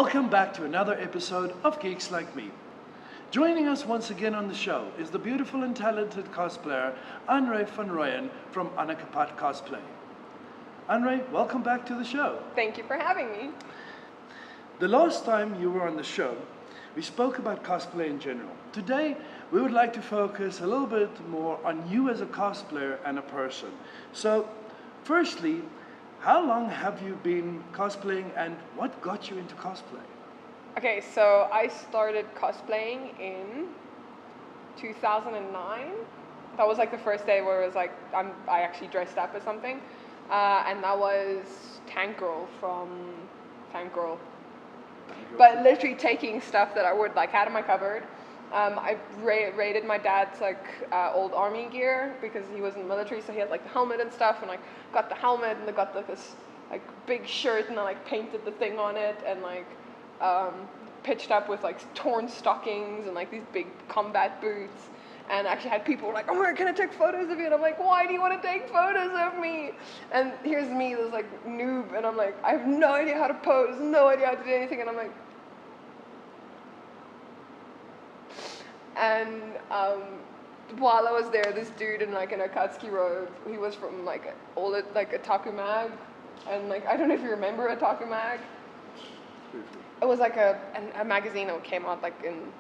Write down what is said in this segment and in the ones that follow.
Welcome back to another episode of Geeks Like Me. Joining us once again on the show is the beautiful and talented cosplayer Anré van Rooyen from Annakapat Cosplay. Anré, welcome back to the show. Thank you for having me. The last time you were on the show, we spoke about cosplay in general. Today, we would like to focus a little bit more on you as a cosplayer and a person. So, firstly, how long have you been cosplaying and what got you into cosplay? Okay, so I started cosplaying in 2009. That was like the first day where it was like I actually dressed up as something, and that was Tank Girl from Tank Girl. But literally taking stuff that I would like had in my cupboard. I raided my dad's like old army gear because he was in the military, so he had like the helmet and stuff, and like got the helmet and I got like this like big shirt and I like painted the thing on it and like pitched up with like torn stockings and like these big combat boots, and actually had people like, oh, can I take photos of you? And I'm like, why do you want to take photos of me? And here's me, this like noob, and I'm like, I have no idea how to pose, no idea how to do anything, and I'm like, and while I was there, this dude in like an Akatsuki robe, he was from like a Otaku Mag, and like I don't know if you remember Otaku Mag. It was like a magazine that came out like in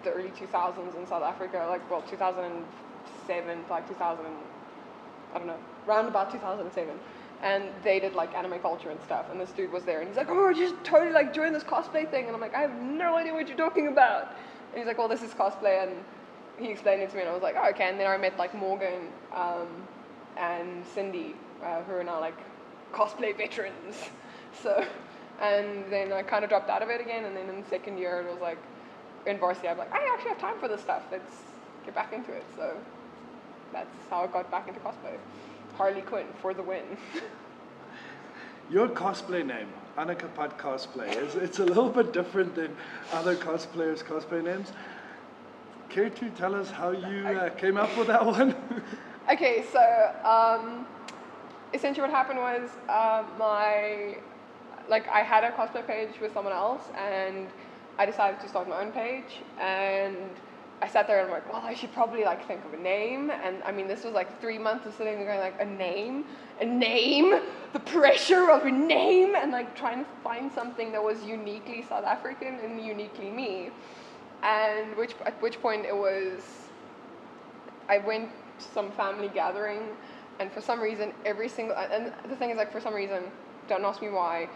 the early 2000s in South Africa, like 2007 to like 2000, I don't know, round about 2007. And they did like anime culture and stuff, and this dude was there, and he's like, oh, just totally like join this cosplay thing, and I'm like, I have no idea what you're talking about. And he's like, well, this is cosplay, and he explained it to me, and I was like, oh, okay. And then I met like Morgan and Cindy, who are now like cosplay veterans. So, and then I kind of dropped out of it again, and then in the second year, it was like, in varsity, I'm like, I actually have time for this stuff. Let's get back into it. So that's how I got back into cosplay. Harley Quinn for the win. Your cosplay name, Annakapat Cosplay, it's a little bit different than other cosplayers' cosplay names. Care to tell us how you came up with that one? Okay, so essentially what happened was I had a cosplay page with someone else, and I decided to start my own page, and I sat there and I'm like, well, I should probably like think of a name. And I mean, this was like 3 months of sitting there going like, a name, the pressure of a name, and like trying to find something that was uniquely South African and uniquely me. And at which point I went to some family gathering, and for some reason and the thing is like, for some reason, don't ask me why,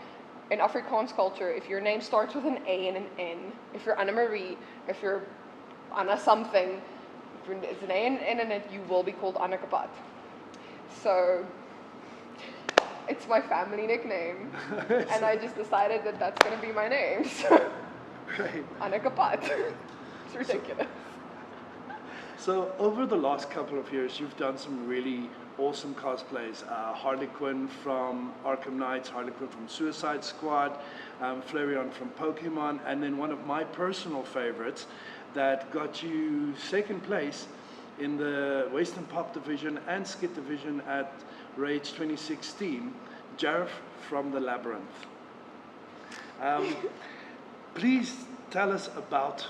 in Afrikaans culture, if your name starts with an A and an N, if you're Anna Marie, if you're Anna something, if it's an A and N in it, you will be called Annakapat. So it's my family nickname, and I just decided that that's going to be my name. So Right. Annakapat. It's ridiculous. So over the last couple of years, you've done some really awesome cosplays. Harley Quinn from Arkham Knights, Harley Quinn from Suicide Squad, Flareon from Pokemon, and then one of my personal favorites that got you second place in the Western Pop Division and Skit Division at Rage 2016, Jareth from the Labyrinth. Please tell us about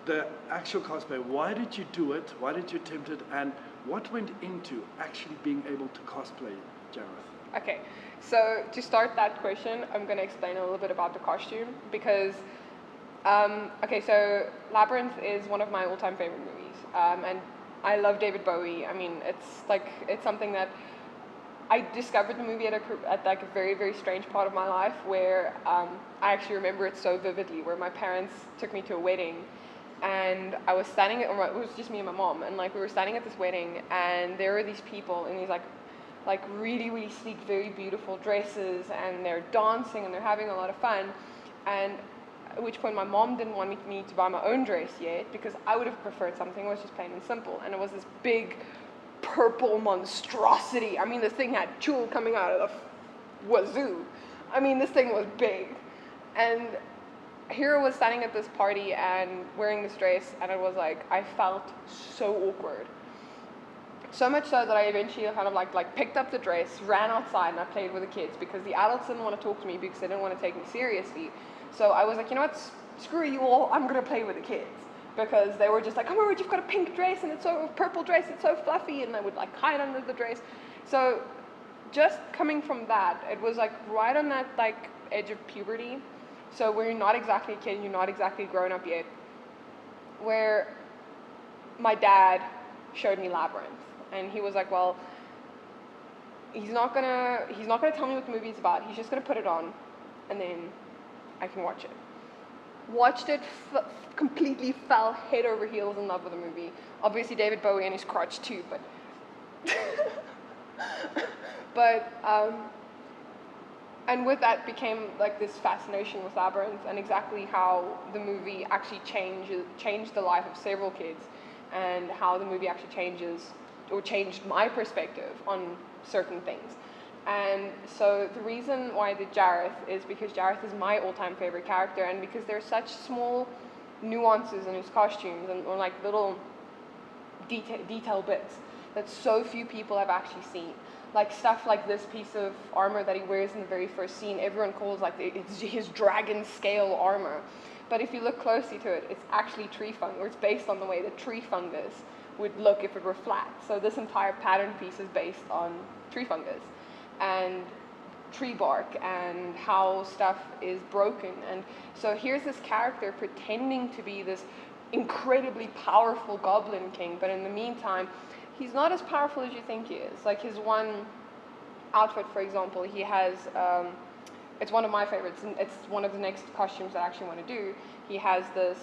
the actual cosplay. Why did you do it? Why did you attempt it? And what went into actually being able to cosplay Jareth? Okay, so to start that question, I'm going to explain a little bit about the costume, because so Labyrinth is one of my all-time favorite movies, and I love David Bowie. I mean, it's something that I discovered the movie at like a very, very strange part of my life, where I actually remember it so vividly, where my parents took me to a wedding, and I was standing it was just me and my mom, and like we were standing at this wedding, and there were these people in these like really, really sleek, very beautiful dresses, and they're dancing and they're having a lot of fun. And at which point my mom didn't want me to buy my own dress yet, because I would have preferred something that was just plain and simple. And it was this big purple monstrosity. I mean, this thing had tulle coming out of the wazoo. I mean, this thing was big. And here I was standing at this party and wearing this dress, and it was like, I felt so awkward. So much so that I eventually kind of like picked up the dress, ran outside, and I played with the kids, because the adults didn't want to talk to me because they didn't want to take me seriously. So I was like, you know what, screw you all, I'm going to play with the kids. Because they were just like, oh my word, you've got a pink dress and it's so, purple dress, it's so fluffy, and I would like hide under the dress. So just coming from that, it was like right on that like edge of puberty. So where you're not exactly a kid, you're not exactly grown up yet, where my dad showed me Labyrinth, and he was like, well, he's not gonna tell me what the movie is about. He's just gonna put it on, and then I can watch it. Watched it, completely fell head over heels in love with the movie. Obviously David Bowie and his crotch too, but and with that became like this fascination with Labyrinth, and exactly how the movie actually changed the life of several kids, and how the movie actually changed my perspective on certain things. And so the reason why I did Jareth is because Jareth is my all-time favorite character, and because there's such small nuances in his costumes and or like little detail bits that so few people have actually seen. Like stuff like this piece of armor that he wears in the very first scene, everyone calls like it's his dragon scale armor. But if you look closely to it, it's actually tree fungus, or it's based on the way that tree fungus would look if it were flat. So this entire pattern piece is based on tree fungus and tree bark and how stuff is broken. And so here's this character pretending to be this incredibly powerful goblin king, but in the meantime he's not as powerful as you think he is. Like his one outfit, for example, he has it's one of my favorites, and it's one of the next costumes that I actually want to do. He has this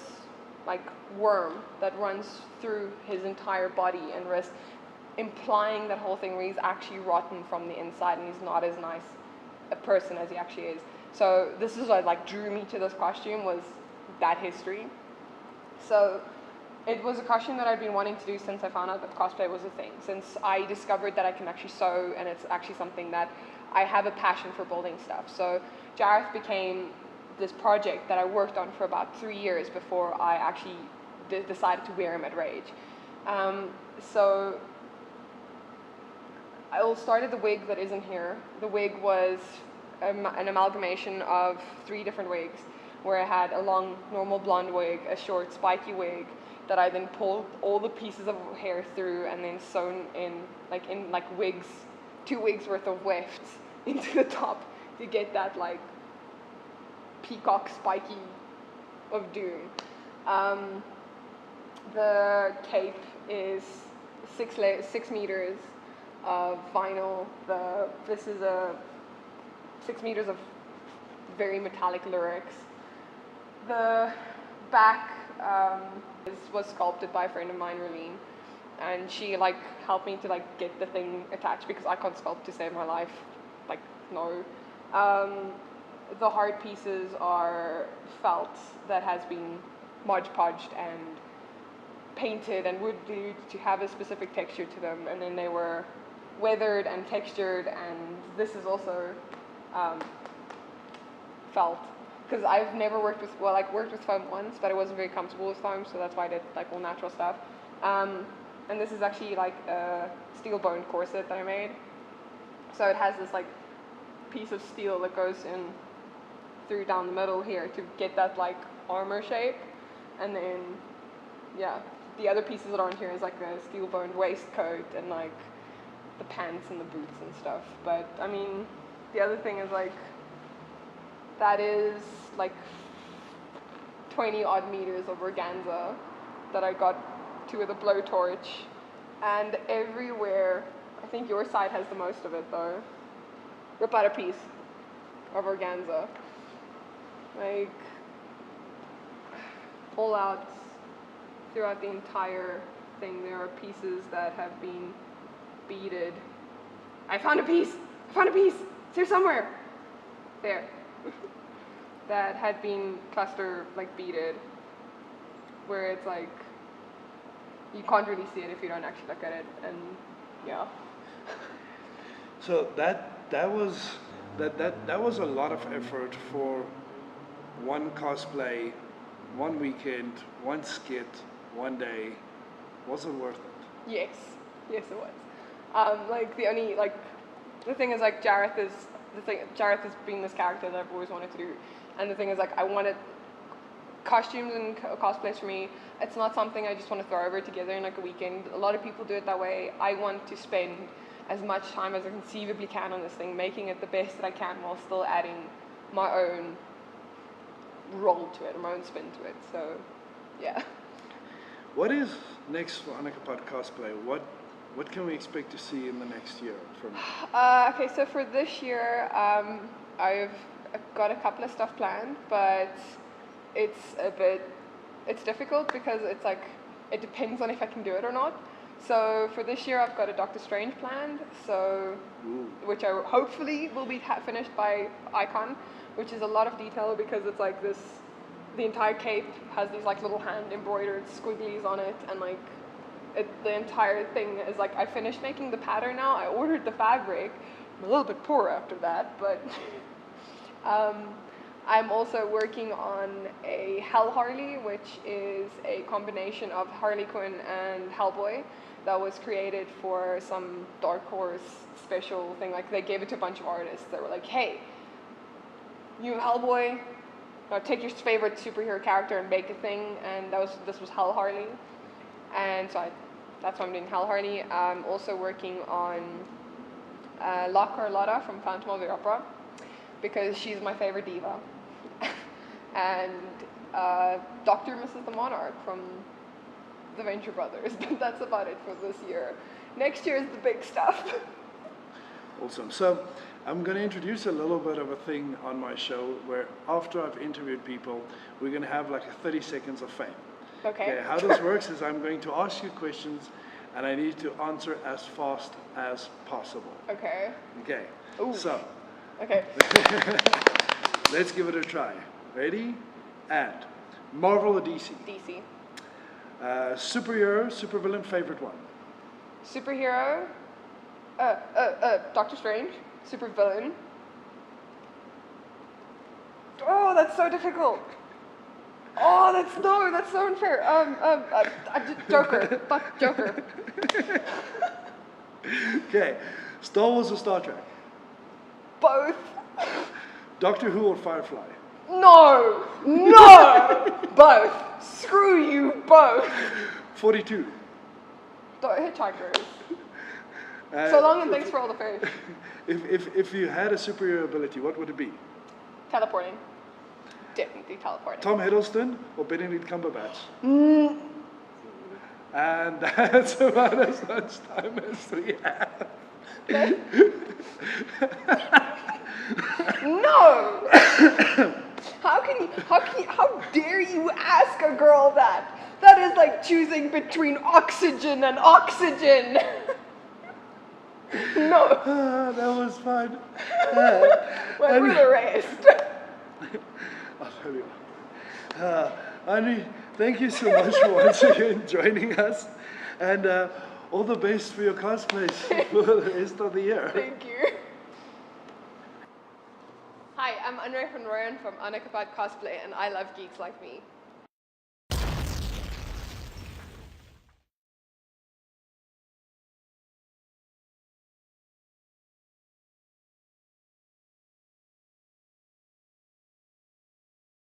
like worm that runs through his entire body and wrist, implying that whole thing where he's actually rotten from the inside and he's not as nice a person as he actually is. So this is what like drew me to this costume, was that history. So it was a costume that I'd been wanting to do since I found out that cosplay was a thing, since I discovered that I can actually sew, and it's actually something that I have a passion for building stuff. So Jareth became this project that I worked on for about 3 years before I actually decided to wear him at Rage. So I started the wig that isn't here. The wig was an amalgamation of 3 different wigs, where I had a long normal blonde wig, a short spiky wig that I then pulled all the pieces of hair through and then sewn in wigs, 2 wigs worth of wefts into the top to get that like peacock spiky of doom. The cape is 6 meters of vinyl. This is a 6 meters of very metallic lyrics. The back was sculpted by a friend of mine, Rosine, and she like helped me to like get the thing attached because I can't sculpt to save my life. Like no. The hard pieces are felt that has been Mod Podged and painted and wood glued to have a specific texture to them, and then they were weathered and textured, and this is also felt. Because I've never worked with, well, like worked with foam once, but I wasn't very comfortable with foam, so that's why I did like all natural stuff. And this is actually like a steel boned corset that I made. So it has this like piece of steel that goes in through down the middle here to get that like armor shape, and then yeah, the other pieces that aren't here is like a steel boned waistcoat and like the pants and the boots and stuff. But I mean, the other thing is like, that is like 20 odd meters of organza that I got to with a blowtorch, and everywhere, I think your side has the most of it though, rip out a piece of organza. Like, pull outs throughout the entire thing. There are pieces that have been beaded. I found a piece! It's here somewhere! There. That had been cluster like beaded, where it's like you can't really see it if you don't actually look at it, and yeah. So that was a lot of effort for one cosplay, one weekend, one skit, one day. Was it worth it? Yes, it was. Like the thing is like Jareth has been this character that I've always wanted to do, And the thing is, like, I wanted costumes and cosplays for me. It's not something I just want to throw over together in like a weekend. A lot of people do it that way. I want to spend as much time as I conceivably can on this thing, making it the best that I can while still adding my own role to it, my own spin to it. So, yeah. What is next for Annakapat Cosplay? What can we expect to see in the next year from you? Okay, so for this year, I've got a couple of stuff planned, but it's difficult because it's like, it depends on if I can do it or not. So for this year, I've got a Doctor Strange planned, so which I hopefully will be finished by Icon, which is a lot of detail because it's like this, the entire cape has these like little hand embroidered squigglies on it, and like the entire thing is like, I finished making the pattern now. I ordered the fabric. I'm a little bit poor after that, but I'm also working on a Hell Harley, which is a combination of Harley Quinn and Hellboy that was created for some Dark Horse special thing. Like, they gave it to a bunch of artists that were like, hey, you have Hellboy, now take your favorite superhero character and make a thing, and this was Hell Harley. And so that's why I'm doing Hell Harley. I'm also working on La Carlotta from Phantom of the Opera, because she's my favorite diva. And Dr. and Mrs. the Monarch from the Venture Brothers. But that's about it for this year. Next year is the big stuff. Awesome. So I'm going to introduce a little bit of a thing on my show where after I've interviewed people, we're going to have like a 30 seconds of fame. Okay. How this works is I'm going to ask you questions and I need to answer as fast as possible. Okay. Okay. Ooh. So. Okay. Let's give it a try. Ready? And Marvel or DC? DC. Superhero, supervillain, favorite one? Superhero. Doctor Strange. Supervillain. Oh, that's so difficult. Oh, that's so unfair. Joker. Fuck Joker. Okay. Star Wars or Star Trek? Both. Doctor Who or Firefly? No! Both. Screw you, both. 42. Hitchhikers. So long and thanks for all the fish. If you had a superhero ability, what would it be? Teleporting. Definitely teleporting. Tom Hiddleston or Benedict Cumberbatch? And that's about as much time as we have. No! How dare you ask a girl that? That is like choosing between oxygen and oxygen. No. That was fun. When we're the rest. I'll tell you. Anré, thank you so much for once again joining us, and all the best for your cosplays for the rest of the year. Thank you. Hi, I'm Anré van Rooyen from Annakapat Cosplay, and I love geeks like me.